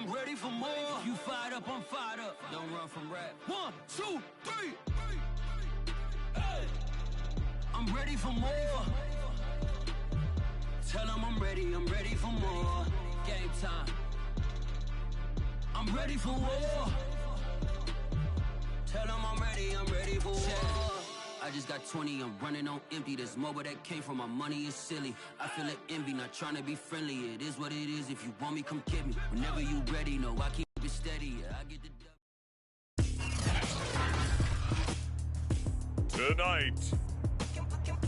I'm ready for more. You fired up, I'm fired up. Don't run from rap. 1, 2, 3. Hey. I'm ready for more. Tell them I'm ready for more. Game time. I'm ready for war. Tell them I'm ready for war. I just got 20, I'm running on empty. This mobile that came from my money is silly. I feel it envy, not trying to be friendly. It is what it is, if you want me, come get me. Whenever you ready, no, I keep it steady. Yeah, I get the Tonight,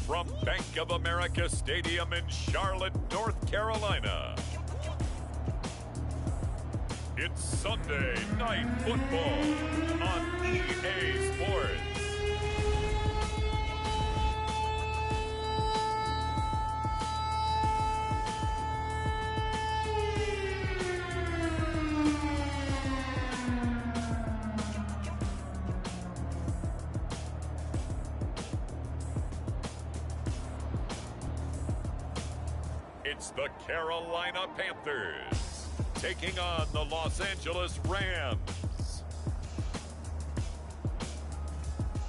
from Bank of America Stadium in Charlotte, North Carolina, it's Sunday Night Football on EA Sports. It's the Carolina Panthers taking on the Los Angeles Rams.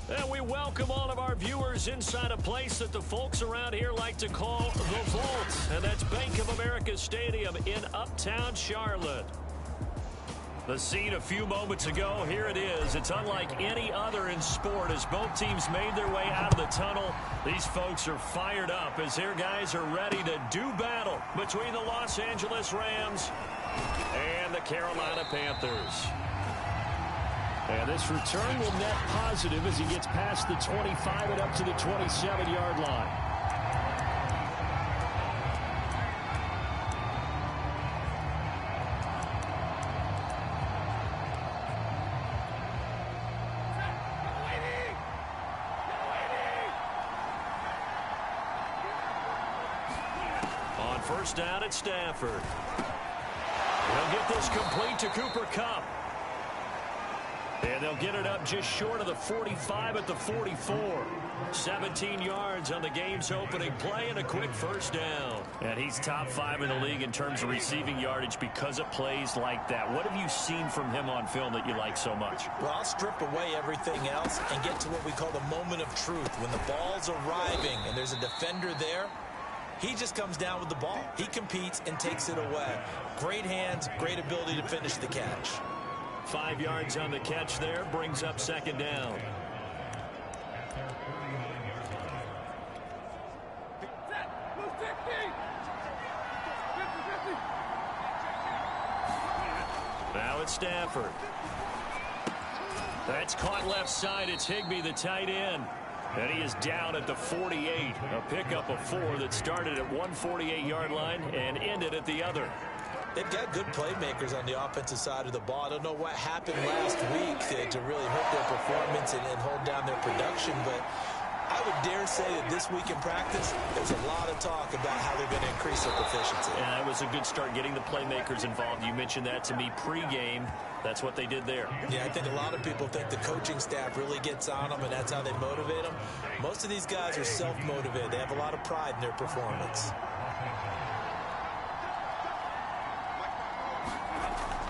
And we welcome all of our viewers inside a place that the folks around here like to call the Vault. And that's Bank of America Stadium in Uptown Charlotte. The scene a few moments ago, here it is. It's unlike any other in sport as both teams made their way out of the tunnel. These folks are fired up as their guys are ready to do battle between the Los Angeles Rams and the Carolina Panthers. And this return will net positive as he gets past the 25 and up to the 27-yard line. First down at Stafford. They'll get this complete to Cooper Kupp. And they'll get it up just short of the 45 at the 44. 17 yards on the game's opening play and a quick first down. And he's top 5 in the league in terms of receiving yardage because of plays like that. What have you seen from him on film that you like so much? Well, I'll strip away everything else and get to what we call the moment of truth. When the ball's arriving and there's a defender there, he just comes down with the ball. He competes and takes it away. Great hands, great ability to finish the catch. 5 yards on the catch there, brings up second down. Now it's Stafford. That's caught left side. It's Higbee, the tight end. And he is down at the 48. A pickup of 4 that started at 148-yard line and ended at the other. They've got good playmakers on the offensive side of the ball. I don't know what happened last week to really hurt their performance and hold down their production, but I would dare say that this week in practice, there's a lot of talk about how they're going to increase their proficiency. Yeah, it was a good start getting the playmakers involved. You mentioned that to me pregame. That's what they did there. Yeah, I think a lot of people think the coaching staff really gets on them, and that's how they motivate them. Most of these guys are self-motivated. They have a lot of pride in their performance.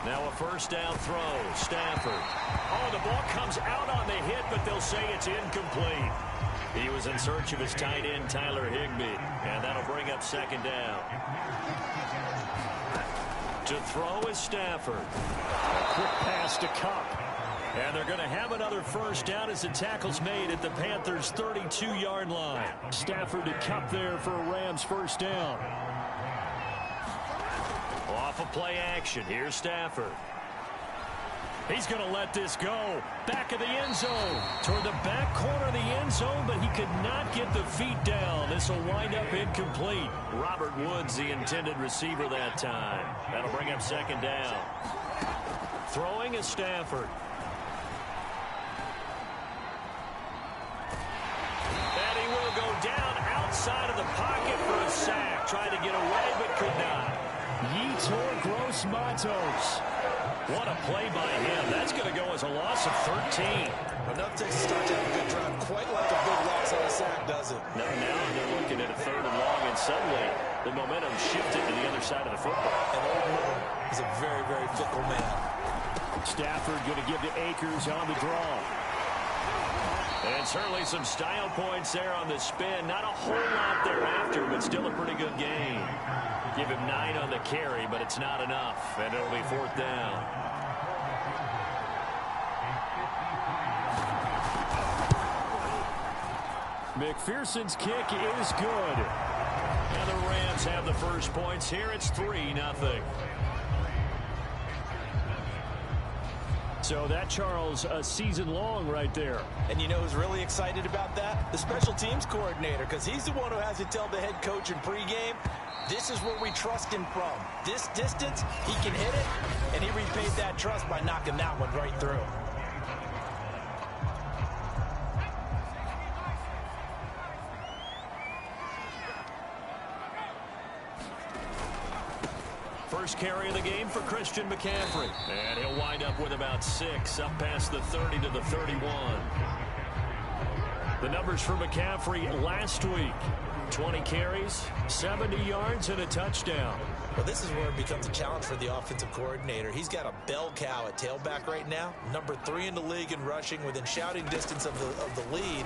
Now a first down throw. Stafford. Oh, the ball comes out on the hit, but they'll say it's incomplete. He was in search of his tight end, Tyler Higbee, and that'll bring up second down. To throw is Stafford. A quick pass to Kupp. And they're going to have another first down as the tackle's made at the Panthers' 32-yard line. Stafford to Kupp there for a Rams first down. Off of play action. Here's Stafford. He's going to let this go. Back of the end zone. Toward the back corner of the end zone, but he could not get the feet down. This will wind up incomplete. Robert Woods, the intended receiver that time. That'll bring up second down. Throwing is Stafford. And he will go down outside of the pocket for a sack. Tried to get away, but could not. Yetur Gross-Matos. What a play by him. That's going to go as a loss of 13. Enough to start to have a good drive. Quite like a big loss on a sack, does it? Now they're looking at a 3rd and long, and suddenly the momentum shifted to the other side of the football. And Old Moon is a very, very fickle man. Stafford going to give to Akers on the draw. And certainly some style points there on the spin. Not a whole lot thereafter, but still a pretty good game. Give him 9 on the carry, but it's not enough, and it'll be 4th down. McPherson's kick is good. And the Rams have the first points here. It's 3-0. So that, Charles, a season long right there. And you know who's really excited about that? The special teams coordinator, because he's the one who has to tell the head coach in pregame, this is where we trust him from. This distance, he can hit it, and he repaid that trust by knocking that one right through. First carry of the game for Christian McCaffrey. And he'll wind up with about 6, up past the 30 to the 31. The numbers for McCaffrey last week. 20 carries, 70 yards, and a touchdown. Well, this is where it becomes a challenge for the offensive coordinator. He's got a bell cow at tailback right now. Number 3 in the league in rushing, within shouting distance of the lead.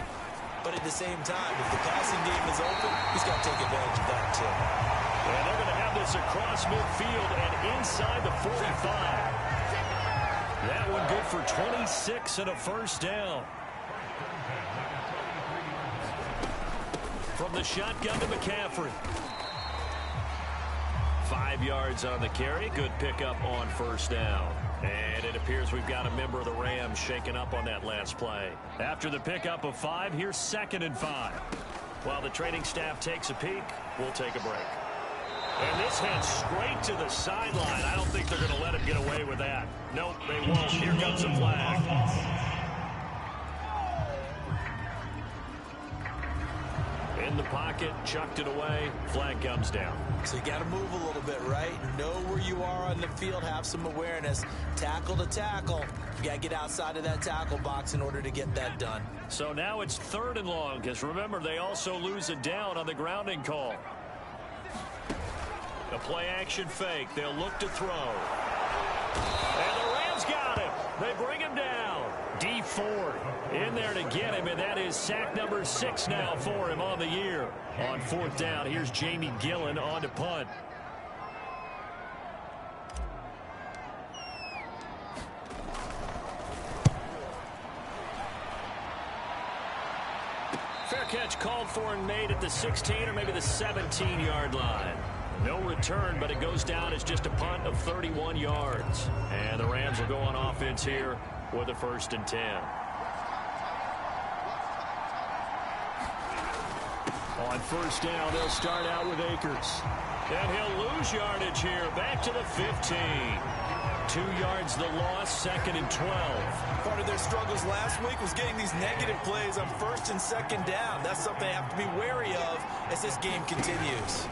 But at the same time, if the passing game is open, he's got to take advantage of that too. And they're going to have this across midfield and inside the 45. That one good for 26 and a first down. From the shotgun to McCaffrey. 5 yards on the carry. Good pickup on first down. And it appears we've got a member of the Rams shaken up on that last play. After the pickup of 5, here's 2nd and 5. While the training staff takes a peek, we'll take a break. And this heads straight to the sideline. I don't think they're going to let him get away with that. Nope, they won't. Here comes a flag. In the pocket, chucked it away, flag comes down. So you got to move a little bit, right? Know where you are on the field, have some awareness. Tackle to tackle. You got to get outside of that tackle box in order to get that done. So now it's 3rd and long, because remember, they also lose it down on the grounding call. The play action fake. They'll look to throw. And the Rams got him. They bring him down. D Ford in there to get him, and that is sack number 6 now for him on the year. On 4th down, here's Jamie Gillen on to punt. Fair catch called for and made at the 16 or maybe the 17-yard line. No return, but it goes down as just a punt of 31 yards. And the Rams will go on offense here with a 1st and 10. On first down, they'll start out with Akers. And he'll lose yardage here, back to the 15. 2 yards the loss, 2nd and 12. Part of their struggles last week was getting these negative plays on 1st and 2nd down. That's something they have to be wary of as this game continues.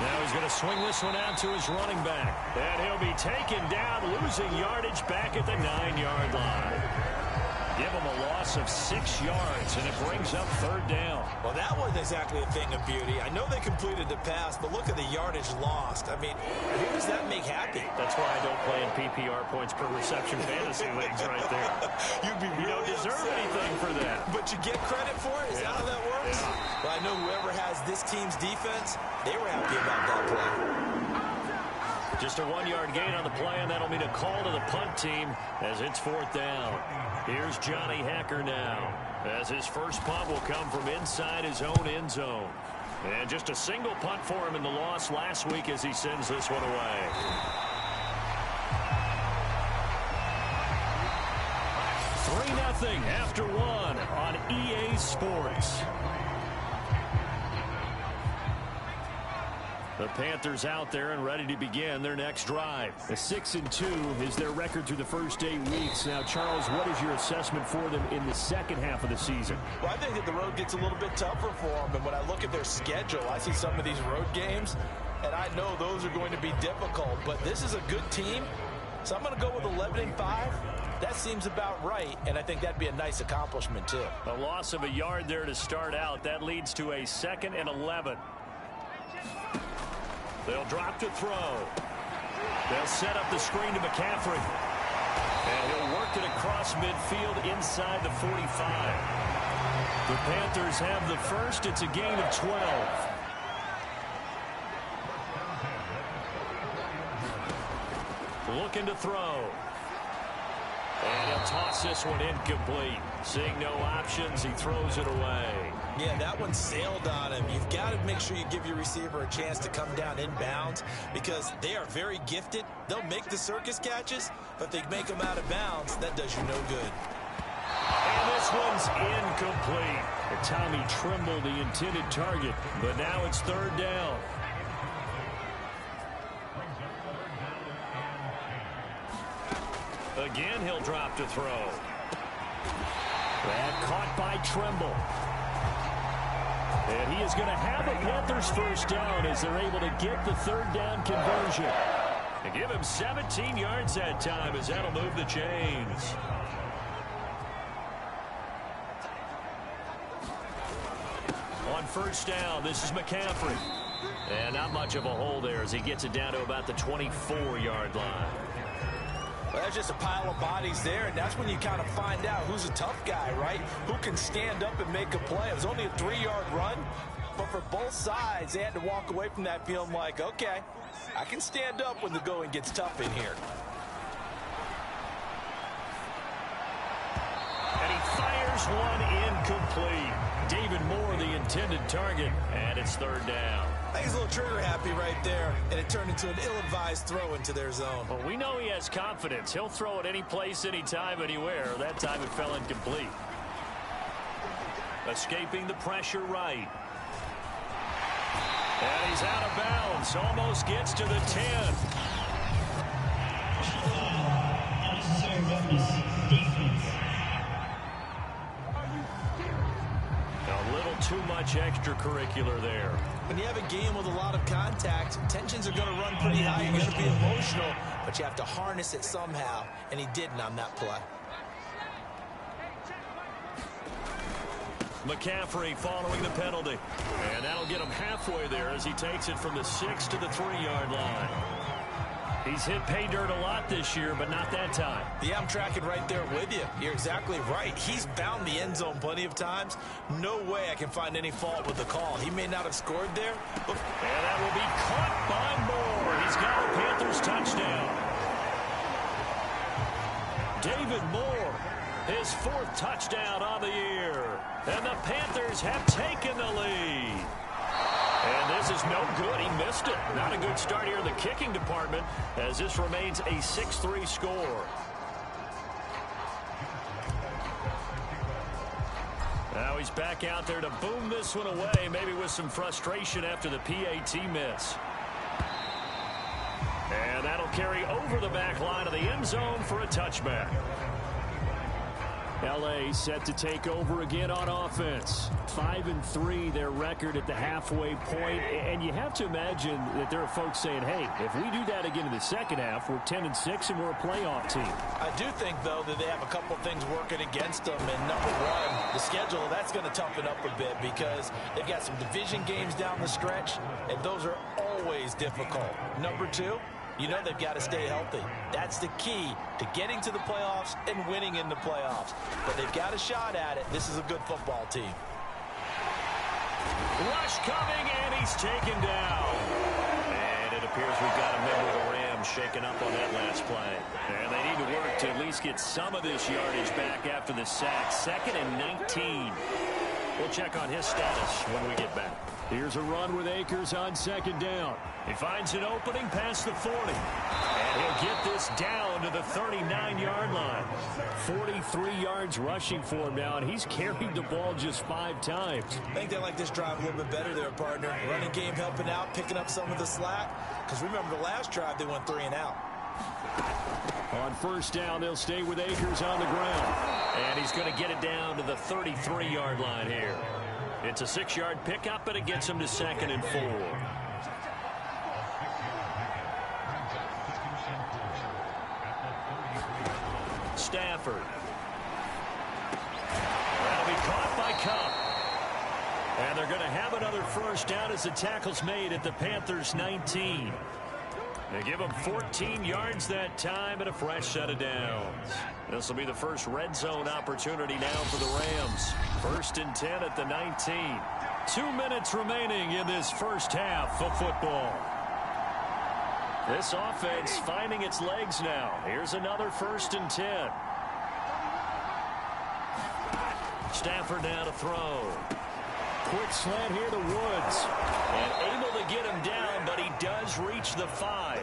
Now he's going to swing this one out to his running back. And he'll be taken down, losing yardage back at the 9-yard line. Give him a loss of 6 yards, and it brings up 3rd down. Well, that wasn't exactly a thing of beauty. I know they completed the pass, but look at the yardage lost. I mean, who does that make happy? That's why I don't play in PPR points per reception fantasy leagues right there. You'd be really You don't deserve upset. anything for that. But you get credit for it? Is that how that works? Yeah. Well, I know whoever has this team's defense, they were happy about that play. Just a 1-yard gain on the play, and that'll mean a call to the punt team as it's 4th down. Here's Johnny Hacker now, as his first punt will come from inside his own end zone. And just a single punt for him in the loss last week as he sends this one away. $3-0 after 1 on EA Sports. The Panthers out there and ready to begin their next drive. A 6-2 is their record through the first 8 weeks. Now, Charles, what is your assessment for them in the second half of the season? Well, I think that the road gets a little bit tougher for them. And when I look at their schedule, I see some of these road games, and I know those are going to be difficult. But this is a good team, so I'm going to go with 11-5. That seems about right, and I think that'd be a nice accomplishment, too. A loss of a yard there to start out. That leads to a 2nd and 11. They'll drop to throw. They'll set up the screen to McCaffrey. And he'll work it across midfield inside the 45. The Panthers have the first. It's a gain of 12. Looking to throw. And he'll toss this one incomplete. Seeing no options, he throws it away. Yeah, that one sailed on him. You've got to make sure you give your receiver a chance to come down inbounds because they are very gifted. They'll make the circus catches, but if they make them out of bounds, that does you no good. And this one's incomplete. Tommy Tremble, the intended target, but now it's 3rd down. Again, he'll drop to throw. And caught by Tremble. And he is going to have a Panthers first down as they're able to get the 3rd down conversion. And give him 17 yards that time as that'll move the chains. On 1st down, this is McCaffrey. And not much of a hole there as he gets it down to about the 24-yard line. Well, that's just a pile of bodies there, and that's when you kind of find out who's a tough guy, right? Who can stand up and make a play. It was only a 3-yard run, but for both sides, they had to walk away from that feeling like, okay, I can stand up when the going gets tough in here. And he fires one incomplete. David Moore, the intended target, and it's 3rd down. I think he's a little trigger happy right there, and it turned into an ill-advised throw into their zone. Well, we know he has confidence. He'll throw it any place, anytime, anywhere. That time it fell incomplete. Escaping the pressure right. And he's out of bounds. Almost gets to the 10. A little too much extracurricular there. When you have a game with a lot of contact, tensions are going to run pretty high. You're going to be emotional, but you have to harness it somehow, and he didn't on that play. McCaffrey following the penalty. And that'll get him halfway there as he takes it from the 6 to the 3-yard line. He's hit pay dirt a lot this year, but not that time. Yeah, I'm tracking right there with you. You're exactly right. He's found the end zone plenty of times. No way I can find any fault with the call. He may not have scored there. And that will be caught by Moore. He's got a Panthers touchdown. David Moore, his 4th touchdown on the year. And the Panthers have taken the lead. And this is no good. He missed it. Not a good start here in the kicking department as this remains a 6-3 score. Now he's back out there to boom this one away, maybe with some frustration after the PAT miss. And that'll carry over the back line of the end zone for a touchback. L.A. set to take over again on offense. 5-3 their record at the halfway point. And you have to imagine that there are folks saying, hey, if we do that again in the second half, we're 10-6 and we're a playoff team. I do think, though, that they have a couple things working against them. And number one, the schedule, that's going to toughen up a bit because they've got some division games down the stretch, and those are always difficult. Number two, you know they've got to stay healthy. That's the key to getting to the playoffs and winning in the playoffs. But they've got a shot at it. This is a good football team. Rush coming, and he's taken down. And it appears we've got a member of the Rams shaken up on that last play. And they need to work to at least get some of this yardage back after the sack. 2nd and 19. We'll check on his status when we get back. Here's a run with Akers on 2nd down. He finds an opening past the 40. And he'll get this down to the 39-yard line. 43 yards rushing for him now, and he's carried the ball just 5 times. I think they like this drive a little bit better there, partner. Running game helping out, picking up some of the slack. Because remember, the last drive, they went 3 and out. On 1st down, they'll stay with Akers on the ground. And he's going to get it down to the 33-yard line here. It's a 6-yard pickup, but it gets him to 2nd and 4. Stafford. That'll be caught by Cup. And they're going to have another first down as the tackle's made at the Panthers' 19. They give them 14 yards that time and a fresh set of downs. This will be the first red zone opportunity now for the Rams. 1st and 10 at the 19. 2 minutes remaining in this first half of football. This offense finding its legs now. Here's another 1st and 10. Stafford now to throw. Quick slant here to Woods. And able to get him down, but he does reach the 5.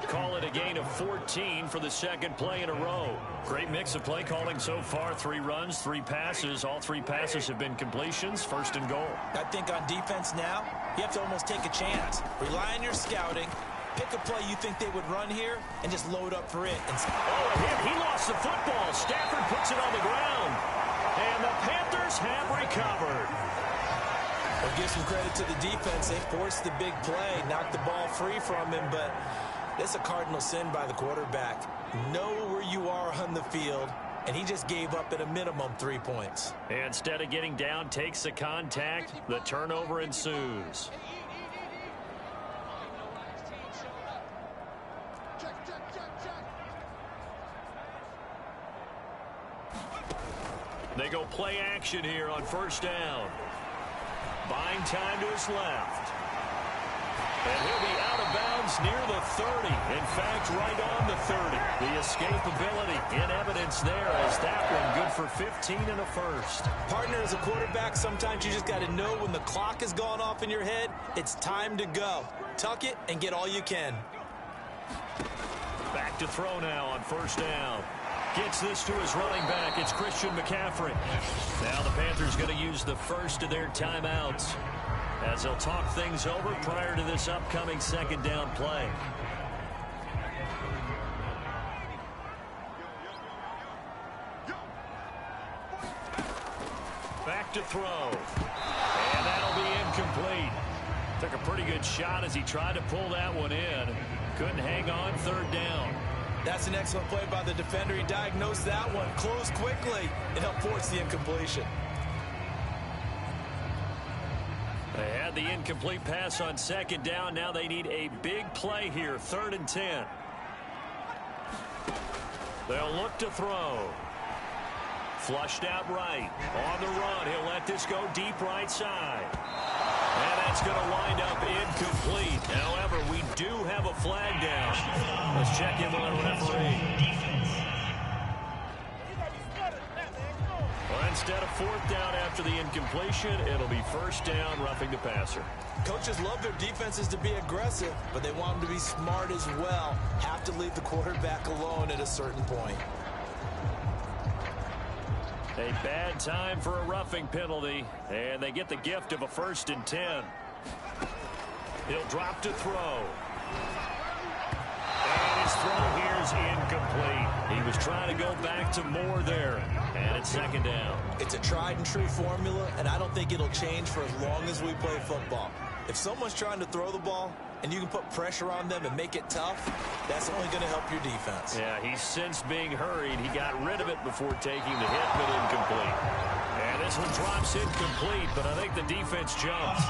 Call it a gain of 14 for the second play in a row. Great mix of play calling so far. 3 runs, 3 passes. All 3 passes have been completions. 1st and goal. I think on defense now, you have to almost take a chance. Rely on your scouting. Pick a play you think they would run here and just load up for it. Oh, he lost the football. Stafford puts it on the ground. And the Panthers have recovered. We'll give some credit to the defense. They forced the big play, knocked the ball free from him, but that's a cardinal sin by the quarterback. Know where you are on the field, and he just gave up at a minimum 3 points. Instead of getting down, takes the contact. The turnover ensues. They go play action here on 1st down. Buying time to his left. And he'll be out of bounds near the 30. In fact, right on the 30. The escapability in evidence there as that one good for 15 and a first. Partner, as a quarterback, sometimes you just got to know when the clock has gone off in your head, it's time to go. Tuck it and get all you can. Back to throw now on 1st down. Gets this to his running back. It's Christian McCaffrey. Now the Panthers going to use the first of their timeouts as they'll talk things over prior to this upcoming 2nd down play. Back to throw. And that'll be incomplete. Took a pretty good shot as he tried to pull that one in. Couldn't hang on 3rd down. That's an excellent play by the defender. He diagnosed that one, closed quickly, and helped force the incompletion. They had the incomplete pass on 2nd down. Now they need a big play here, 3rd and 10. They'll look to throw. Flushed out right. On the run, he'll let this go deep right side. And that's going to wind up incomplete. However, we do have a flag down. Let's check in with our referee. Well, instead of 4th down after the incompletion, it'll be 1st down, roughing the passer. Coaches love their defenses to be aggressive, but they want them to be smart as well. Have to leave the quarterback alone at a certain point. A bad time for a roughing penalty, and they get the gift of a 1st and 10. He'll drop to throw. And his throw here is incomplete. He was trying to go back to more there, and it's 2nd down. It's a tried and true formula, and I don't think it'll change for as long as we play football. If someone's trying to throw the ball, and you can put pressure on them and make it tough, that's only going to help your defense. Yeah, he's since being hurried. He got rid of it before taking the hit, but incomplete. And this one drops incomplete, but I think the defense jumps.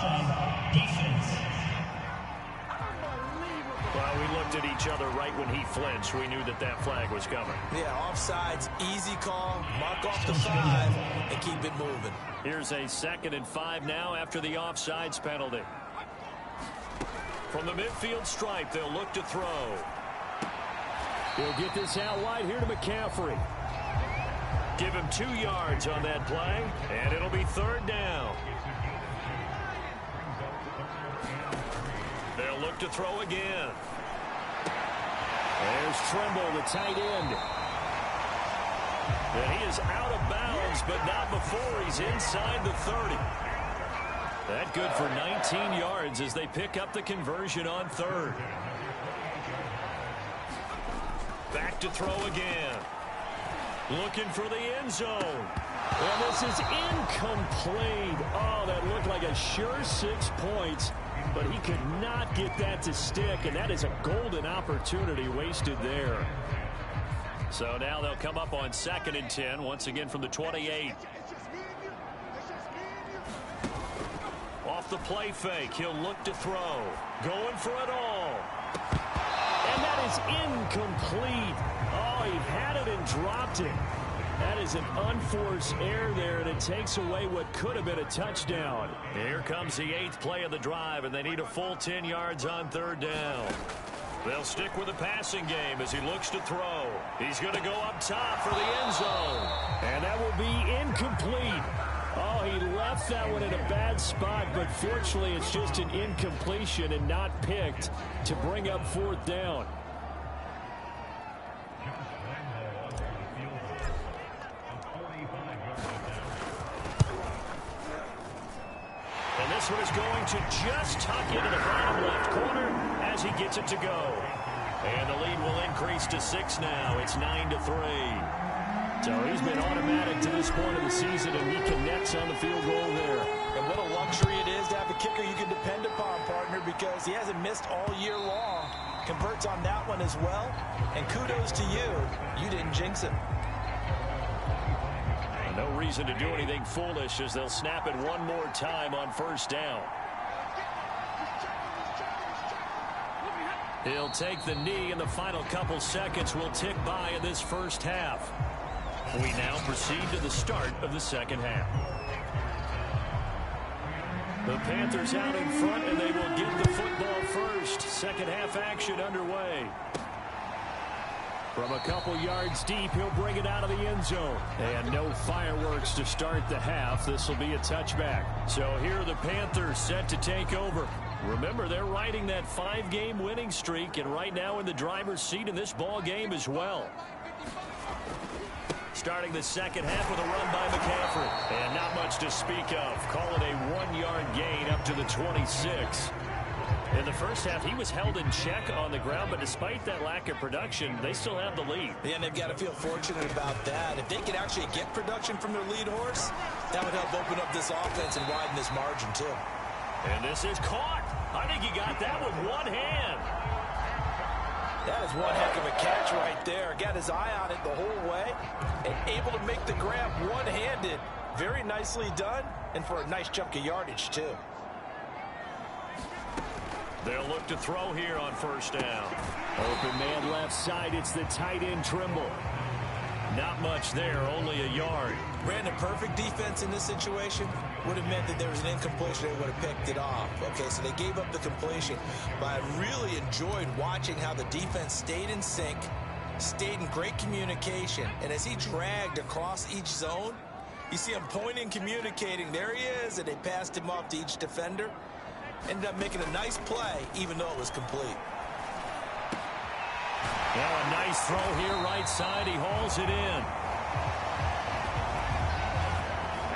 Well, we looked at each other right when he flinched. We knew that that flag was coming. Yeah, offsides, easy call, mark off the 5, and keep it moving. Here's a 2nd and 5 now after the offsides penalty. From the midfield stripe, they'll look to throw. He'll get this out wide here to McCaffrey. Give him 2 yards on that play, and it'll be 3rd down. They'll look to throw again. There's Trimble, the tight end. And he is out of bounds, but not before he's inside the 30. That good for 19 yards as they pick up the conversion on 3rd. Back to throw again. Looking for the end zone. And this is incomplete. Oh, that looked like a sure 6 points, but he could not get that to stick, and that is a golden opportunity wasted there. So now they'll come up on 2nd and 10, once again from the 28. Off the play fake, he'll look to throw. Going for it all. And that is incomplete. Oh, he had it and dropped it. That is an unforced error there, and it takes away what could have been a touchdown. Here comes the 8th play of the drive, and they need a full 10 yards on 3rd down. They'll stick with the passing game as he looks to throw. He's going to go up top for the end zone. And that will be incomplete. Oh, he left that one in a bad spot, but fortunately it's just an incompletion and not picked to bring up 4th down. And this one is going to just tuck into the bottom left corner as he gets it to go. And the lead will increase to 6 now. It's 9-3. So he's been automatic to this point of the season, and he connects on the field goal there. And what a luxury it is to have a kicker you can depend upon, partner, because he hasn't missed all year long. Converts on that one as well. And kudos to you. You didn't jinx him. No reason to do anything foolish as they'll snap it one more time on 1st down. He'll take the knee, and the final couple seconds will tick by in this first half. We now proceed to the start of the 2nd half. The Panthers out in front, and they will get the football first. 2nd half action underway. From a couple yards deep, he'll bring it out of the end zone. And no fireworks to start the half. This will be a touchback. So here are the Panthers set to take over. Remember, they're riding that 5-game winning streak, and right now in the driver's seat in this ball game as well. Starting the 2nd half with a run by McCaffrey. And not much to speak of. Call it a 1-yard gain up to the 26. In the first half, he was held in check on the ground, but despite that lack of production, they still have the lead. Yeah, and they've got to feel fortunate about that. If they could actually get production from their lead horse, that would help open up this offense and widen this margin, too. And this is caught. I think he got that with one hand. That is one heck of a catch right there. Got his eye on it the whole way and able to make the grab one-handed. Very nicely done, and for a nice chunk of yardage, too. They'll look to throw here on 1st down. Open man left side. It's the tight end Trimble. Not much there, only a yard. Brandon, perfect defense in this situation would have meant that there was an incompletion. They would have picked it off. Okay, so they gave up the completion. But I really enjoyed watching how the defense stayed in sync, stayed in great communication. And as he dragged across each zone, you see him pointing, communicating. There he is, and they passed him off to each defender. Ended up making a nice play, even though it was complete. Well, a nice throw here right side. He hauls it in.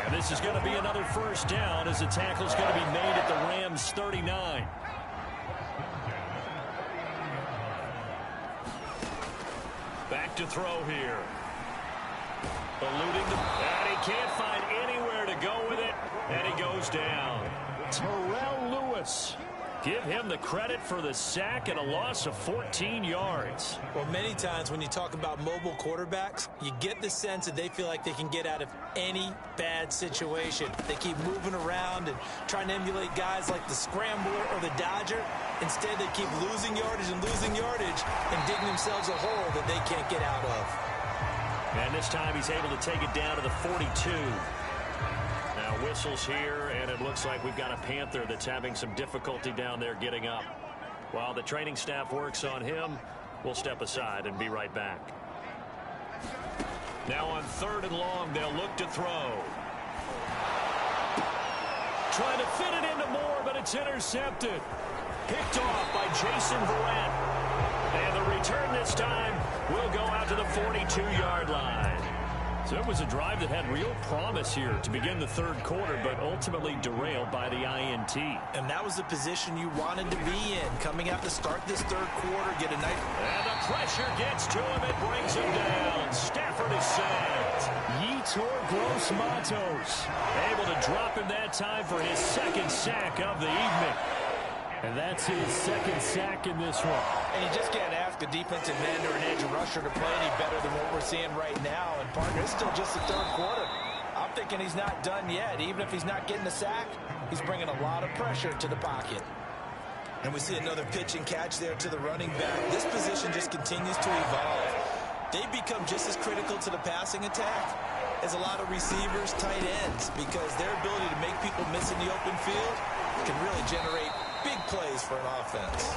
And this is going to be another 1st down as the tackle's going to be made at the Rams' 39. Back to throw here. Eluding and he can't find anywhere to go with it, and he goes down. Terrell Lewis. Give him the credit for the sack and a loss of 14 yards. Well, many times when you talk about mobile quarterbacks, you get the sense that they feel like they can get out of any bad situation. They keep moving around and trying to emulate guys like the Scrambler or the Dodger. Instead, they keep losing yardage and digging themselves a hole that they can't get out of. And this time he's able to take it down to the 42. Now whistles here, and it looks like we've got a Panther that's having some difficulty down there getting up. While the training staff works on him, we'll step aside and be right back. Now on 3rd and long, they'll look to throw. Trying to fit it into Moore, but it's intercepted. Picked off by Jason Verrett. And the return this time will go out to the 42-yard line. So it was a drive that had real promise here to begin the 3rd quarter, but ultimately derailed by the INT. And that was the position you wanted to be in, coming out to start this 3rd quarter, get a nice... And the pressure gets to him, it brings him down. Stafford is sacked. Yetur Gross-Matos able to drop him that time for his 2nd sack of the evening. And that's his second sack in this one. And you just can't ask a defensive end or an edge rusher to play any better than what we're seeing right now. And, partner, it's still just the third quarter. I'm thinking he's not done yet. Even if he's not getting a sack, he's bringing a lot of pressure to the pocket. And we see another pitch and catch there to the running back. This position just continues to evolve. They become just as critical to the passing attack as a lot of receivers, tight ends, because their ability to make people miss in the open field can really generate big plays for an offense.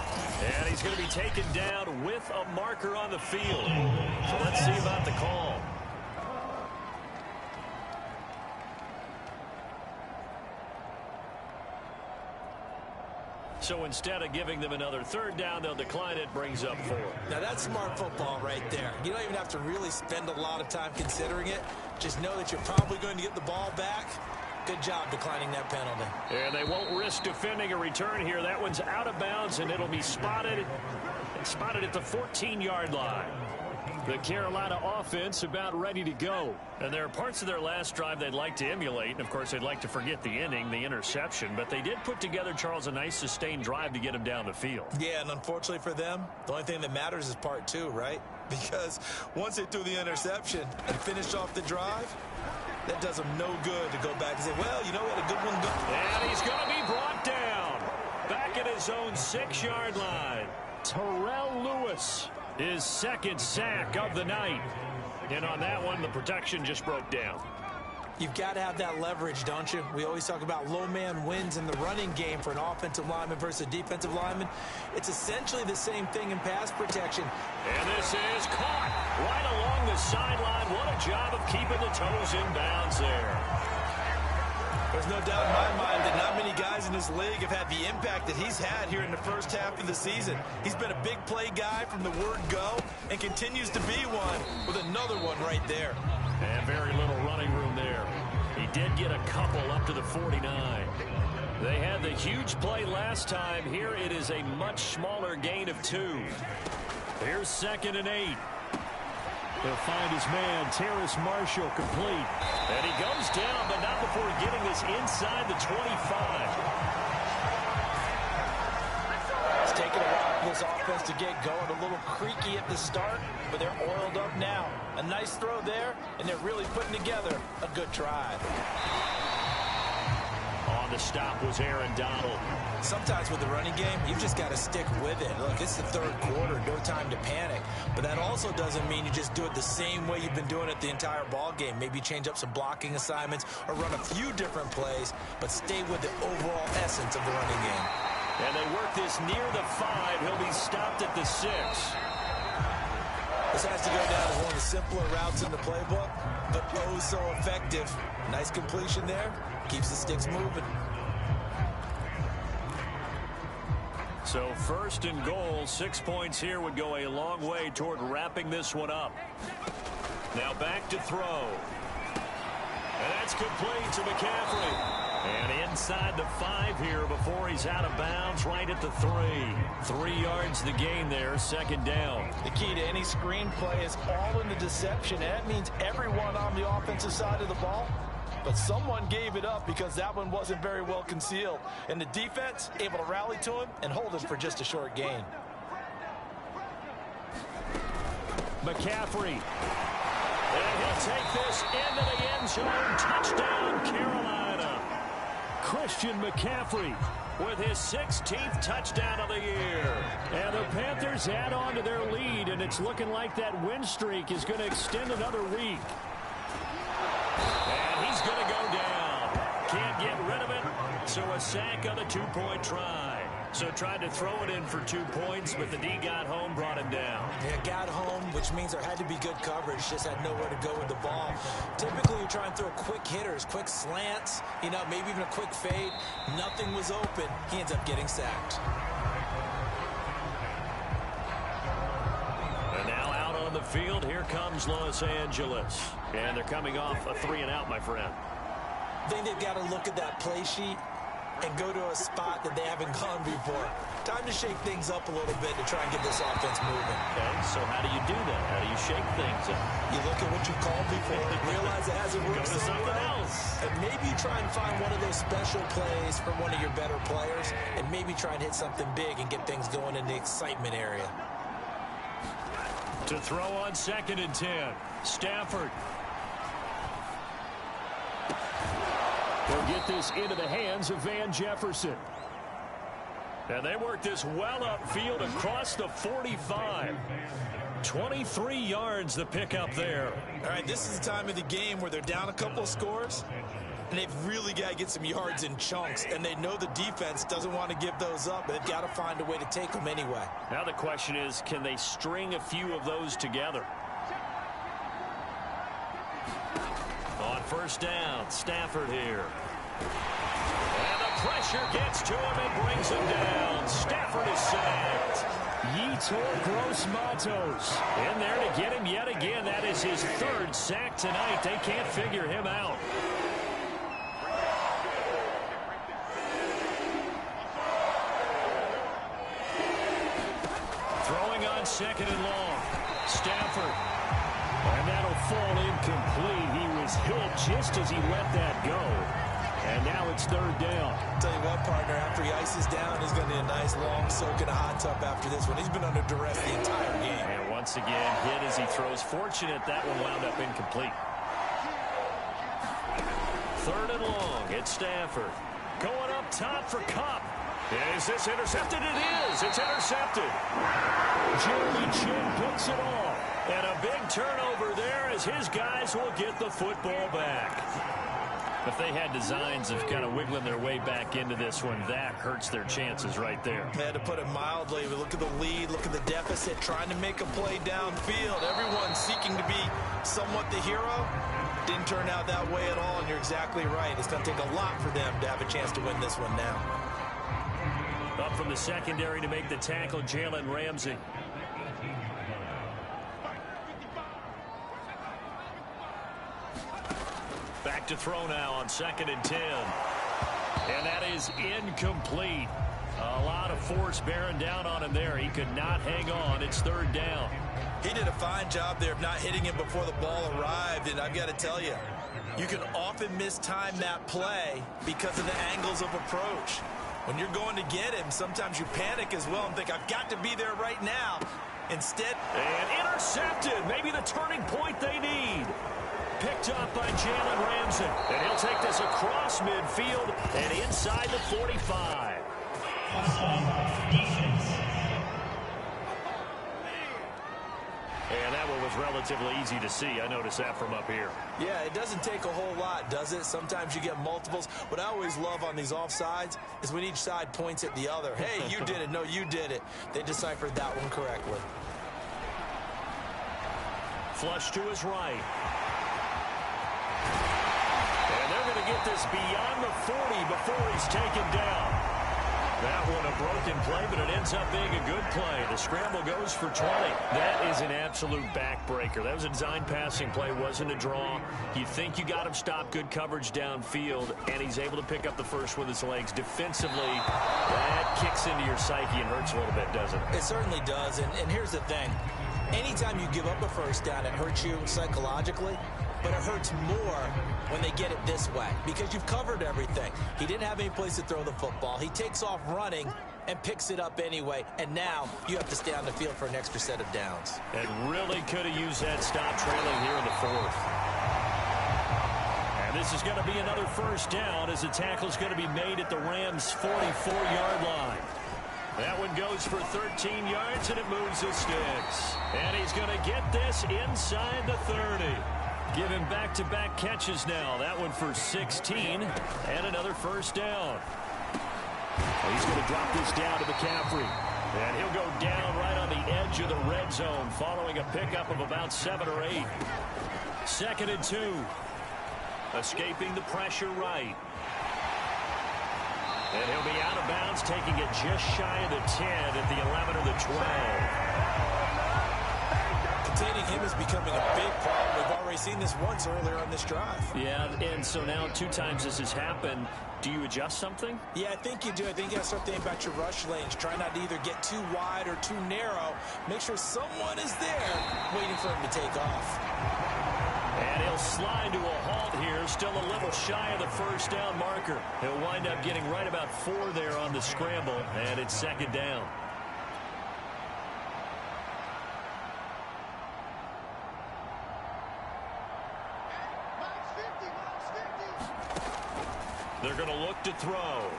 And he's going to be taken down with a marker on the field. So let's see about the call. So instead of giving them another third down, they'll decline it, brings up 4. Now that's smart football right there. You don't even have to really spend a lot of time considering it. Just know that you're probably going to get the ball back. Good job declining that penalty. And they won't risk defending a return here. That one's out of bounds, and it'll be spotted at the 14-yard line. The Carolina offense about ready to go. And there are parts of their last drive they'd like to emulate. And, of course, they'd like to forget the inning, the interception. But they did put together, Charles, a nice sustained drive to get him down the field. Yeah, and unfortunately for them, the only thing that matters is part 2, right? Because once they threw the interception and finished off the drive, that does them no good to go back and say, well, you know, we had a good one going. And he's going to be brought down. Back at his own 6-yard line. Terrell Lewis, his second sack of the night. And on that one, the protection just broke down. You've got to have that leverage, don't you? We always talk about low man wins in the running game for an offensive lineman versus a defensive lineman. It's essentially the same thing in pass protection. And this is caught right along the sideline. What a job of keeping the toes in bounds there. There's no doubt in my mind that not many guys in this league have had the impact that he's had here in the first half of the season. He's been a big play guy from the word go and continues to be one with another one right there. And very little running room there. He did get a couple up to the 49. They had the huge play last time. Here it is a much smaller gain of 2. Here's 2nd and 8. He'll find his man, Terrace Marshall, complete. And he goes down, but not before getting this inside the 25. It's taken a while for this offense to get going. A little creaky at the start, but they're oiled up now. A nice throw there, and they're really putting together a good drive. On the stop was Aaron Donald. Sometimes with the running game, you've just got to stick with it. Look, it's the third quarter, no time to panic. But that also doesn't mean you just do it the same way you've been doing it the entire ball game. Maybe change up some blocking assignments or run a few different plays, but stay with the overall essence of the running game. And they work this near the 5. He'll be stopped at the 6. This has to go down as one of the simpler routes in the playbook, but oh so effective. Nice completion there. Keeps the sticks moving. So 1st and goal, 6 points here would go a long way toward wrapping this one up. Now back to throw. And that's complete to McCaffrey. And inside the 5 here before he's out of bounds, right at the 3. 3 yards the gain there, 2nd down. The key to any screen play is all in the deception. And that means everyone on the offensive side of the ball. But someone gave it up because that one wasn't very well concealed. And the defense able to rally to him and hold him for just a short gain. McCaffrey. And he'll take this into the end zone. Touchdown, Carolina. Christian McCaffrey with his 16th touchdown of the year. And the Panthers add on to their lead, and it's looking like that win streak is going to extend another week. And he's going to go down. Can't get rid of it, so a sack on the 2-point try. So tried to throw it in for 2 points, but the D got home, brought him down. Yeah, got home, which means there had to be good coverage. Just had nowhere to go with the ball. Typically, you try and throw quick hitters, quick slants, you know, maybe even a quick fade. Nothing was open. He ends up getting sacked. And now out on the field, here comes Los Angeles. And they're coming off a 3-and-out, my friend. I think they've got to look at that play sheet and go to a spot that they haven't gone before. Time to shake things up a little bit to try and get this offense moving. Okay, so how do you do that? How do you shake things up? You look at what you called before, realize it hasn't worked Go to so something well, else. and maybe you try and find one of those special plays from one of your better players, and maybe try and hit something big and get things going in the excitement area. To throw on 2nd and 10, Stafford. They'll get this into the hands of Van Jefferson. And they work this well upfield across the 45. 23 yards the pickup there. All right, this is the time of the game where they're down a couple of scores, and they've really got to get some yards in chunks, and they know the defense doesn't want to give those up, but they've got to find a way to take them anyway. Now the question is, can they string a few of those together? On 1st down, Stafford here. And the pressure gets to him and brings him down. Stafford is sacked. Yetur Gross-Matos in there to get him yet again. That is his 3rd sack tonight. They can't figure him out. Throwing on 2nd and long. Stafford. And that'll fall incomplete. He was hit just as he let that go. And now it's 3rd down. Tell you what, partner, after he ices down, he's going to need a nice long soak in a hot tub after this one. He's been under duress the entire game. And once again, hit as he throws. Fortunate that one wound up incomplete. 3rd and long. It's Stafford. Going up top for Kupp. Is this intercepted? It is. It's intercepted. Jeremy Chin picks it off. And a big turnover there as his guys will get the football back. If they had designs of kind of wiggling their way back into this one, that hurts their chances right there. They had to put it mildly. We look at the lead, look at the deficit, trying to make a play downfield. Everyone seeking to be somewhat the hero. Didn't turn out that way at all, and you're exactly right. It's going to take a lot for them to have a chance to win this one now. Up from the secondary to make the tackle, Jalen Ramsey. Back to throw now on 2nd and 10. And that is incomplete. A lot of force bearing down on him there. He could not hang on. It's 3rd down. He did a fine job there of not hitting him before the ball arrived, and I've got to tell you, you can often mistime that play because of the angles of approach. When you're going to get him, sometimes you panic as well and think, I've got to be there right now. Instead... And intercepted. Maybe the turning point they need. Picked up by Jalen Ramsey. And he'll take this across midfield and inside the 45. And that one was relatively easy to see. I noticed that from up here. Yeah, it doesn't take a whole lot, does it? Sometimes you get multiples. What I always love on these offsides is when each side points at the other. Hey, you did it. No, you did it. They deciphered that one correctly. Flush to his right. And they're going to get this beyond the 40 before he's taken down. That one a broken play, but it ends up being a good play. The scramble goes for 20. That is an absolute backbreaker. That was a design passing play, wasn't a draw. You think you got him stopped, good coverage downfield, and he's able to pick up the first with his legs. Defensively, that kicks into your psyche and hurts a little bit, doesn't it? It certainly does, and here's the thing. Anytime you give up a first down, it hurts you psychologically, but it hurts more when they get it this way because you've covered everything. He didn't have any place to throw the football. He takes off running and picks it up anyway, and now you have to stay on the field for an extra set of downs. And really could have used that stop trailing here in the 4th. And this is going to be another first down as the tackle is going to be made at the Rams' 44-yard line. That one goes for 13 yards, and it moves the sticks. And he's going to get this inside the 30. Give him back-to-back catches now. That one for 16, and another first down. He's going to drop this down to McCaffrey. And he'll go down right on the edge of the red zone following a pickup of about 7 or 8. 2nd and 2. Escaping the pressure right. And he'll be out of bounds, taking it just shy of the 10 at the 11 or the 12. Containing him is becoming a big problem. We've already only seen this once earlier on this drive. Yeah, and so now 2 times this has happened. Do you adjust something? Yeah, I think you do. I think you got to start thinking about your rush lanes. Try not to either get too wide or too narrow. Make sure someone is there waiting for him to take off. And he'll slide to a halt here, still a little shy of the first down marker. He'll wind up getting right about 4 there on the scramble, and it's second down. They're going to look to throw.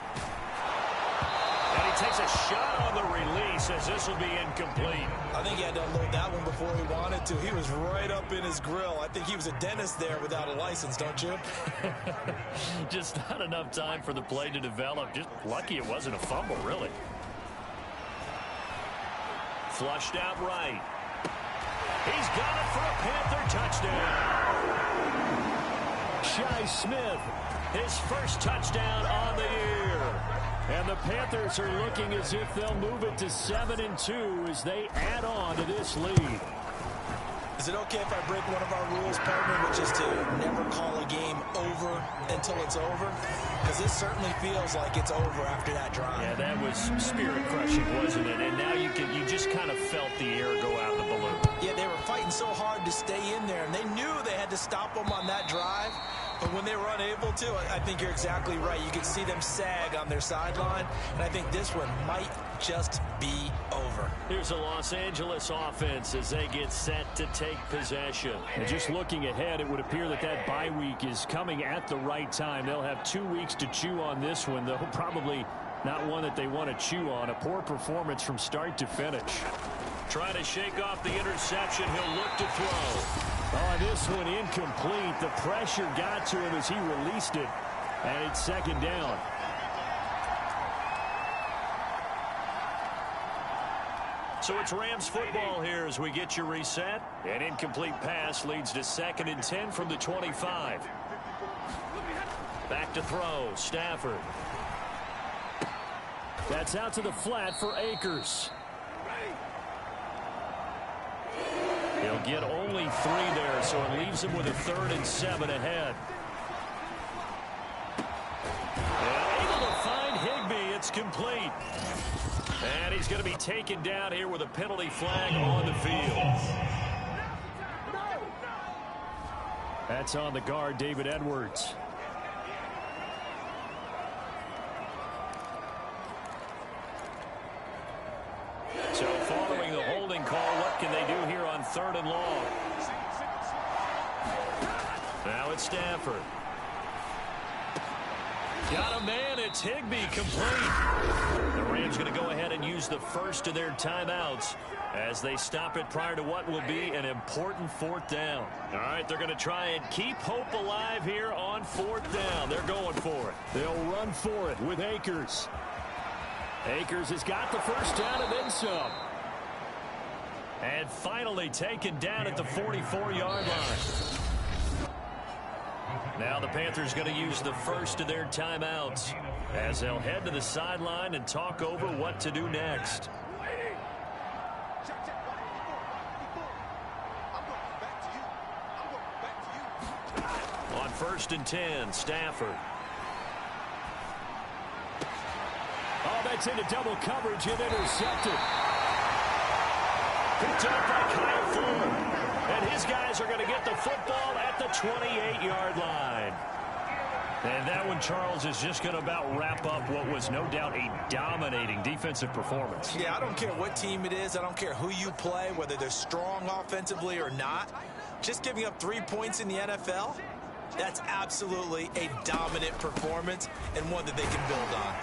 And he takes a shot on the release as this will be incomplete. I think he had to unload that one before he wanted to. He was right up in his grill. I think he was a dentist there without a license, don't you? Just not enough time for the play to develop. Just lucky it wasn't a fumble, really. Flushed out right. He's got it for a Panther touchdown. Shi Smith, his first touchdown on the year. And the Panthers are looking as if they'll move it to 7-2 as they add on to this lead. Is it okay if I break one of our rules, partner, which is to never call a game over until it's over? Because this certainly feels like it's over after that drive. Yeah, that was spirit-crushing, wasn't it? And now you just kind of felt the air go out of the balloon. Yeah, they were fighting so hard to stay in there, and they knew they had to stop them on that drive. But when they were unable to, I think you're exactly right. You could see them sag on their sideline, and I think this one might just be over. Here's a Los Angeles offense as they get set to take possession. And just looking ahead, it would appear that that bye week is coming at the right time. They'll have 2 weeks to chew on this one, though probably not one that they want to chew on. A poor performance from start to finish. Trying to shake off the interception. He'll look to throw. Oh, this one incomplete. The pressure got to him as he released it. And it's second down. So it's Rams football here as we get you reset. An incomplete pass leads to 2nd and 10 from the 25. Back to throw. Stafford. That's out to the flat for Akers. He'll get only 3 there, so it leaves him with a 3rd and 7 ahead. And able to find Higbee. It's complete. And he's going to be taken down here with a penalty flag on the field. That's on the guard, David Edwards. So following the holding call, what can they do here on 3rd and long? Now it's Stafford. Got a man. It's Higbee complete. The Rams going to go ahead and use the first of their timeouts as they stop it prior to what will be an important 4th down. All right, they're going to try and keep hope alive here on 4th down. They're going for it. They'll run for it with Akers. Akers has got the first down and then some. And finally taken down at the 44-yard line. Now the Panthers going to use the first of their timeouts as they'll head to the sideline and talk over what to do next. On 1st and 10, Stafford. Oh, that's into double coverage and intercepted. Picked up by Kyle Fuller. And his guys are going to get the football at the 28-yard line. And that one, Charles, is just going to about wrap up what was no doubt a dominating defensive performance. Yeah, I don't care what team it is. I don't care who you play, whether they're strong offensively or not. Just giving up 3 points in the NFL, that's absolutely a dominant performance and one that they can build on.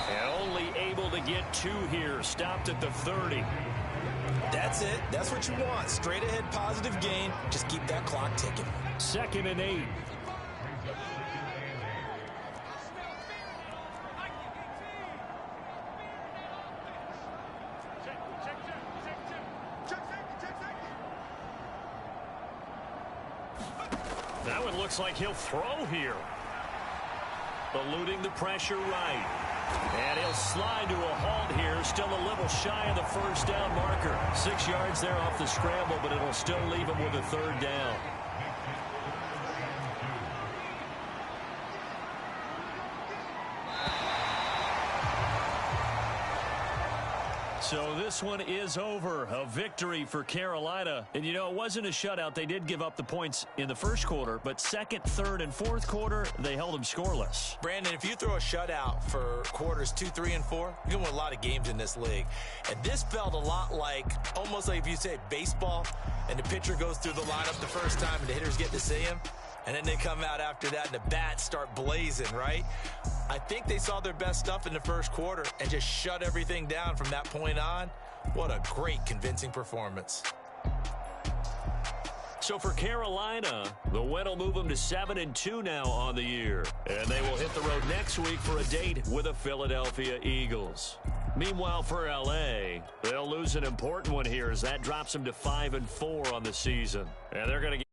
And only able to get 2 here. Stopped at the 30. That's it. That's what you want. Straight ahead positive gain. Just keep that clock ticking. 2nd and 8. That one looks like he'll throw here. Eluding the pressure right. And he'll slide to a halt here. Still a little shy of the first down marker. 6 yards there off the scramble, but it'll still leave him with a 3rd down. So this one is over. A victory for Carolina. And, you know, it wasn't a shutout. They did give up the points in the first quarter, but second, third, and fourth quarter, they held them scoreless. Brandon, if you throw a shutout for quarters 2, 3, and 4, you can win a lot of games in this league. And this felt a lot like, almost like if you say baseball, and the pitcher goes through the lineup the first time and the hitters get to see him, and then they come out after that and the bats start blazing, right? I think they saw their best stuff in the first quarter and just shut everything down from that point on. What a great, convincing performance. So for Carolina, the win will move them to 7-2 now on the year. And they will hit the road next week for a date with the Philadelphia Eagles. Meanwhile, for L.A., they'll lose an important one here as that drops them to 5-4 on the season. And they're going to